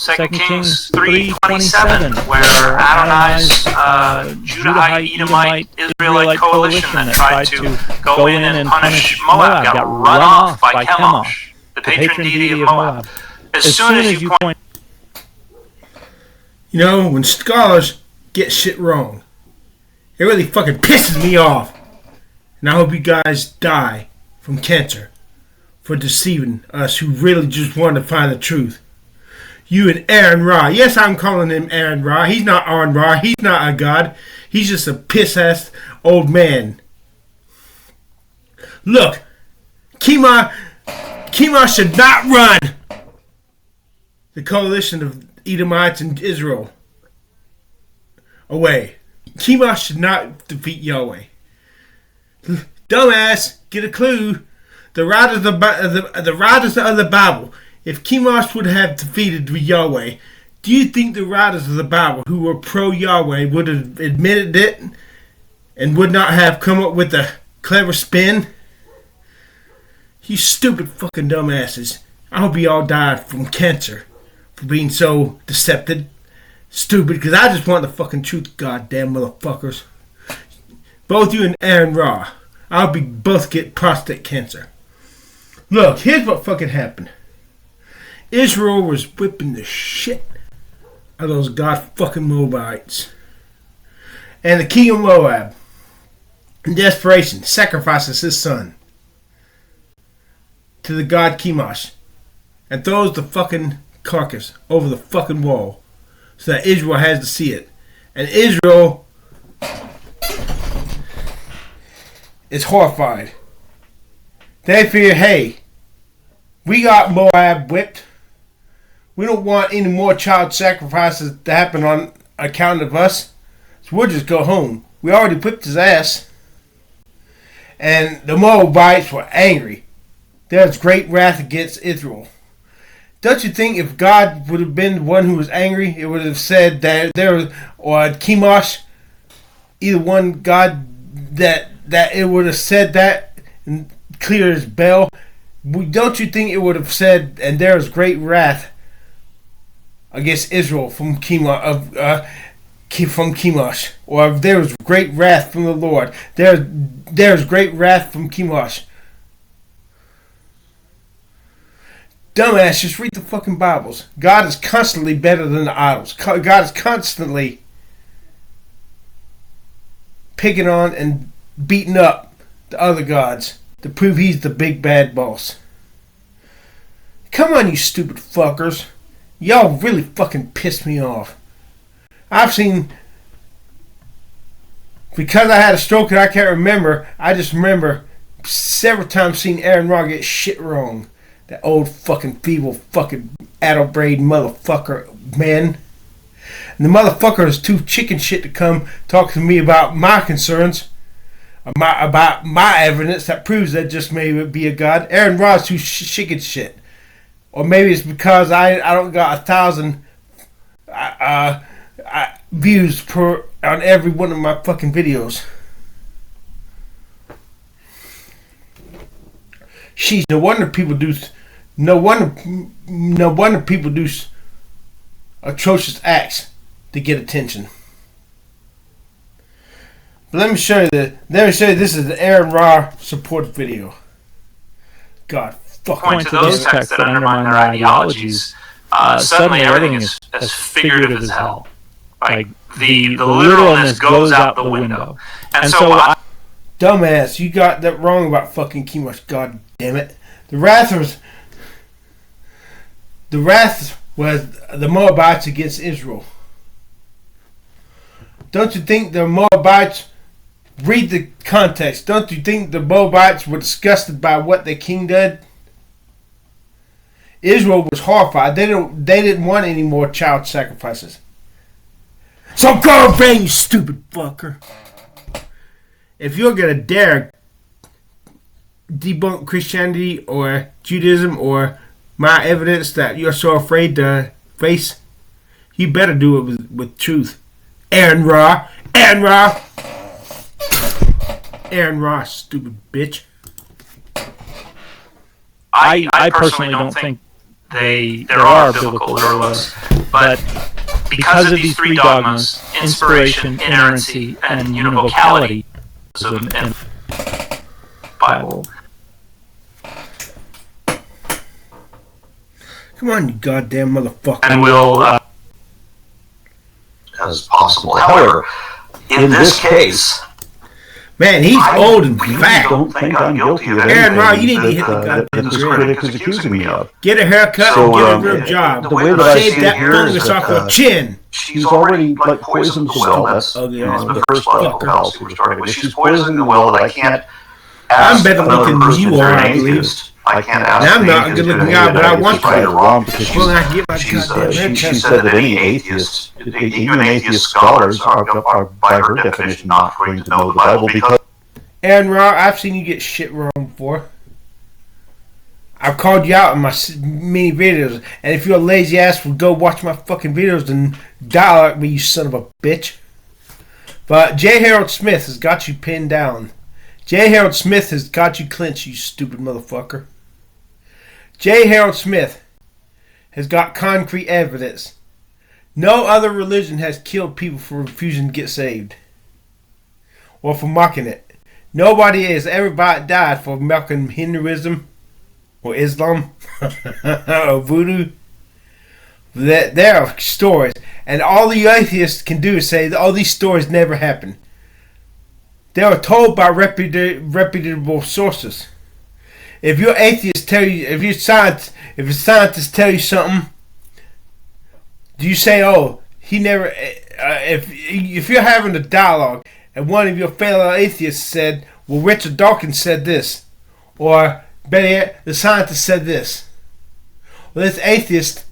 2 Kings 3:27, where Adonai's Judahite, Edomite, Israelite coalition that tried to go in and punish Moab got run off by Chemosh, the patron deity of Moab. As soon as you point... You know, when scholars get shit wrong, it really fucking pisses me off. And I hope you guys die from cancer for deceiving us who really just want to find the truth. You and Aron Ra. Yes, I'm calling him Aron Ra. He's not Aron Ra. He's not a god. He's just a piss-ass old man. Look, Chemosh should not run the coalition of Edomites and Israel away. Chemosh should not defeat Yahweh. Dumbass, get a clue. The writers of the Bible, if Chemosh would have defeated Yahweh, do you think the writers of the Bible who were pro-Yahweh would have admitted it and would not have come up with a clever spin? You stupid fucking dumbasses. I hope you all died from cancer for being so deceptive. Stupid, because I just want the fucking truth, goddamn motherfuckers. Both you and Aron Ra. I hope you both get prostate cancer. Look, here's what fucking happened. Israel was whipping the shit out of those god fucking Moabites. And the king of Moab, in desperation, sacrifices his son to the god Chemosh and throws the fucking carcass over the fucking wall so that Israel has to see it. And Israel is horrified. They fear, hey, we got Moab whipped. We don't want any more child sacrifices to happen on account of us. So we'll just go home. We already whipped his ass. And the Moabites were angry. There was great wrath against Israel. Don't you think if God would have been the one who was angry, it would have said that there was, or Chemosh, either one God, that it would have said that and clear as bell? Don't you think it would have said, and there was great wrath against Israel from Chemosh, or if there was great wrath from the Lord, there's great wrath from Chemosh. Dumbass, just read the fucking Bibles. God is constantly better than the idols. God is constantly picking on and beating up the other gods to prove he's the big bad boss. Come on, you stupid fuckers. Y'all really fucking pissed me off. I've seen... Because I had a stroke and I can't remember, I just remember several times seeing Aron Ra get shit wrong. That old fucking feeble fucking addle-braid motherfucker, man. And the motherfucker is too chicken shit to come talk to me about my concerns. About my evidence that proves that just may be a god. Aron Ra is too chicken shit. Or maybe it's because I don't got 1,000 views per on every one of my fucking videos. Sheesh, no wonder people do atrocious acts to get attention. But let me show you this is the Aron Ra support video. God fuck. Point to those texts that undermine their ideologies. Suddenly everything is as figurative as hell. Like the literalness goes out the window. And so dumbass, you got that wrong about fucking Chemosh. God damn it. The wrath was the Moabites against Israel. Don't you think the Moabites, read the context, don't you think the Moabites were disgusted by what their king did? Israel was horrified. They didn't want any more child sacrifices. So go away, you stupid fucker. If you're gonna dare debunk Christianity or Judaism or my evidence that you're so afraid to face, you better do it with truth. Aron Ra, stupid bitch. I personally don't think there are biblical literalists. But because of these three dogmas, inspiration, inerrancy, and univocality, and Bible. Come on, you goddamn motherfucker. And we'll as possible. However, in this case, man, he's old and I fat. don't think I'm guilty of Aron Ra, you anything need to hit the that goddamn this grid. critic is accusing me of. Get a haircut So, and get a real job. the way that I Shave see it that here is fungus that, off her chin. She's already like poisoned the well. That's Ugly the ass first motherfucker. policy we started with. She's poisoning the well that I can't I'm ask better another looking person than if you they're are, an I believe. atheist. I can't ask And I'm an not a atheist good-looking if guy, they're but I an want atheist right to. or wrong because Well, I get my she goddamn said that any atheist, even atheist scholars, are by her definition not going to know the Bible because. Aron Ra, I've seen you get shit wrong before. I've called you out in my many videos, and if you're a lazy ass, will go watch my fucking videos and die like me, you son of a bitch. But J. Harold Smith has got you pinned down. J. Harold Smith has got you clinched, you stupid motherfucker. J. Harold Smith has got concrete evidence. No other religion has killed people for refusing to get saved. Or for mocking it. Nobody has ever died for mocking Hinduism or Islam or voodoo. There are stories. And all the atheists can do is say that all these stories never happened. They were told by reputable sources. If your atheists tell you, if a scientist tell you something, do you say, "Oh, he never"? If you're having a dialogue and one of your fellow atheists said, "Well, Richard Dawkins said this," or better yet, the scientist said this. Well, this atheist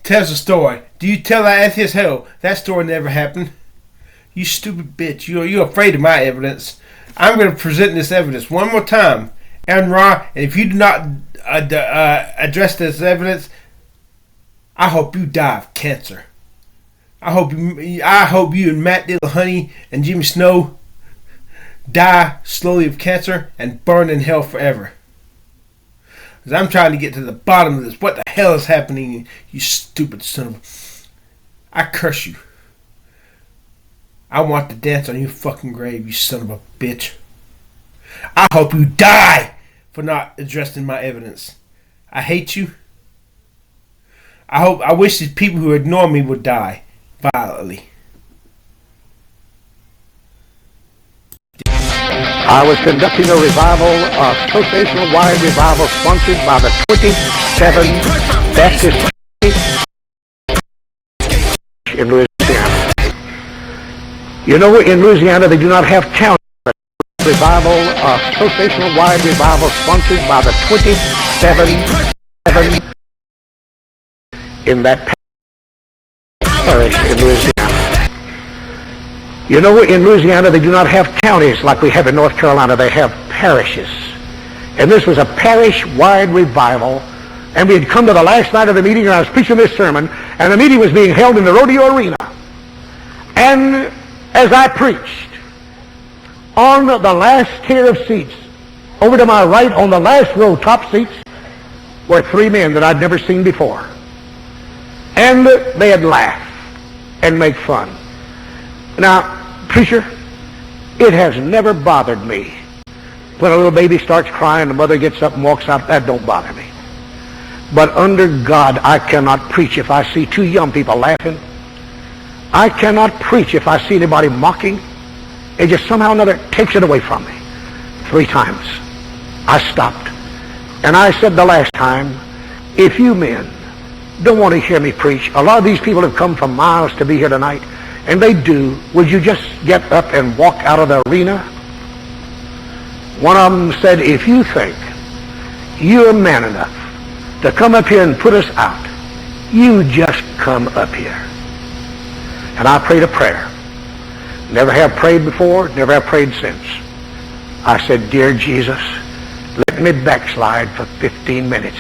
tells a story. Do you tell that atheist, "Hell, that story never happened"? You stupid bitch. You're afraid of my evidence. I'm going to present this evidence one more time. Aron Ra, and if you do not address this evidence, I hope you die of cancer. I hope you and Matt Dillahunty and Jimmy Snow die slowly of cancer and burn in hell forever. Because I'm trying to get to the bottom of this. What the hell is happening, you stupid son of a... I curse you. I want to dance on your fucking grave, you son of a bitch. I hope you die for not addressing my evidence. I hate you. I wish these people who ignore me would die violently. I was conducting a revival, a associational-wide revival sponsored by the 27 Baptist in Louisiana. You know, in Louisiana they do not have counties. Revival, associational-wide revival sponsored by the 27 in that parish in Louisiana. You know, in Louisiana they do not have counties like we have in North Carolina. They have parishes. And this was a parish-wide revival. And we had come to the last night of the meeting, and I was preaching this sermon, and the meeting was being held in the rodeo arena. And as I preached, on the last tier of seats, over to my right on the last row, top seats, were three men that I'd never seen before. And they'd laugh and make fun. Now, preacher, it has never bothered me. When a little baby starts crying, the mother gets up and walks out, that don't bother me. But under God, I cannot preach if I see two young people laughing. I cannot preach if I see anybody mocking. It just somehow or another takes it away from me. 3 times. I stopped. And I said the last time, if you men don't want to hear me preach, a lot of these people have come from miles to be here tonight, and they do, would you just get up and walk out of the arena? One of them said, if you think you're man enough to come up here and put us out, you just come up here. And I prayed a prayer. Never have prayed before, never have prayed since. I said, dear Jesus, let me backslide for 15 minutes.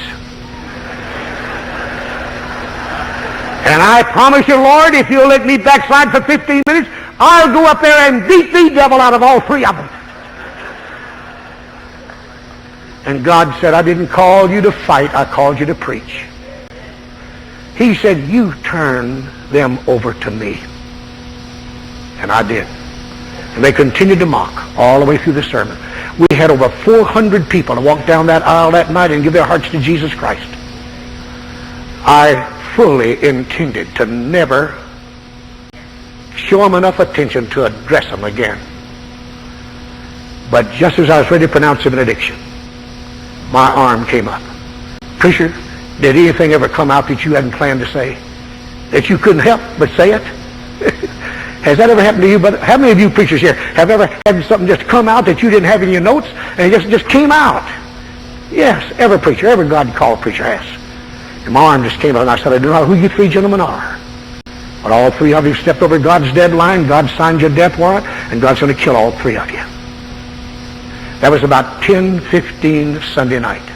And I promise you, Lord, if you'll let me backslide for 15 minutes, I'll go up there and beat the devil out of all 3 of them. And God said, I didn't call you to fight, I called you to preach. He said, you turn them over to me. And I did. And they continued to mock all the way through the sermon. We had over 400 people to walk down that aisle that night and give their hearts to Jesus Christ. I fully intended to never show them enough attention to address them again. But just as I was ready to pronounce the benediction, my arm came up. Preacher, did anything ever come out that you hadn't planned to say? That you couldn't help but say it? Has that ever happened to you? But how many of you preachers here have ever had something just come out that you didn't have in your notes and it just came out? Yes, every preacher, every God-called preacher has. And my arm just came out and I said, I don't know who you three gentlemen are. But all three of you stepped over God's deadline, God signed your death warrant, and God's going to kill all three of you. That was about 10:15 Sunday night.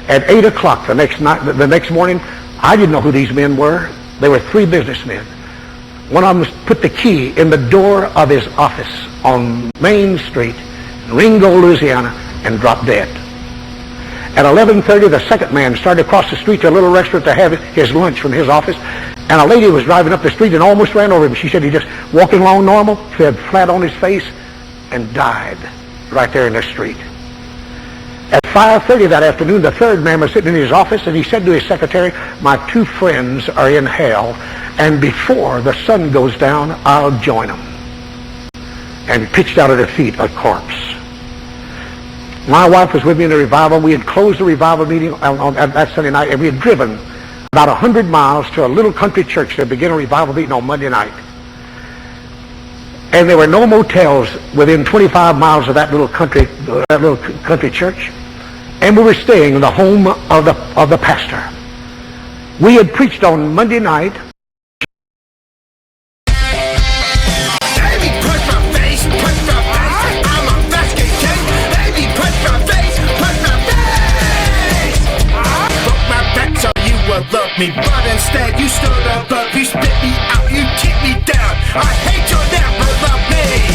At 8 o'clock the next morning, I didn't know who these men were. They were three businessmen. One of them put the key in the door of his office on Main Street in Ringo, Louisiana, and dropped dead. At 11:30, the second man started across the street to a little restaurant to have his lunch from his office, and a lady was driving up the street and almost ran over him. She said he just walking along normal, fell flat on his face, and died right there in the street. At 5:30 that afternoon, the third man was sitting in his office, and he said to his secretary, my two friends are in hell, and before the sun goes down, I'll join them. And pitched out at her feet a corpse. My wife was with me in the revival. We had closed the revival meeting on that Sunday night, and we had driven about 100 miles to a little country church to begin a revival meeting on Monday night. And there were no motels within 25 miles of that little country church. And we were staying in the home of the pastor. We had preached on Monday night. Baby, push my face, I'm a basket cake. Baby, push my face. Broke my back so you would love me, but instead you stood above, you spit me out, you kicked me down. I hate you, never love me.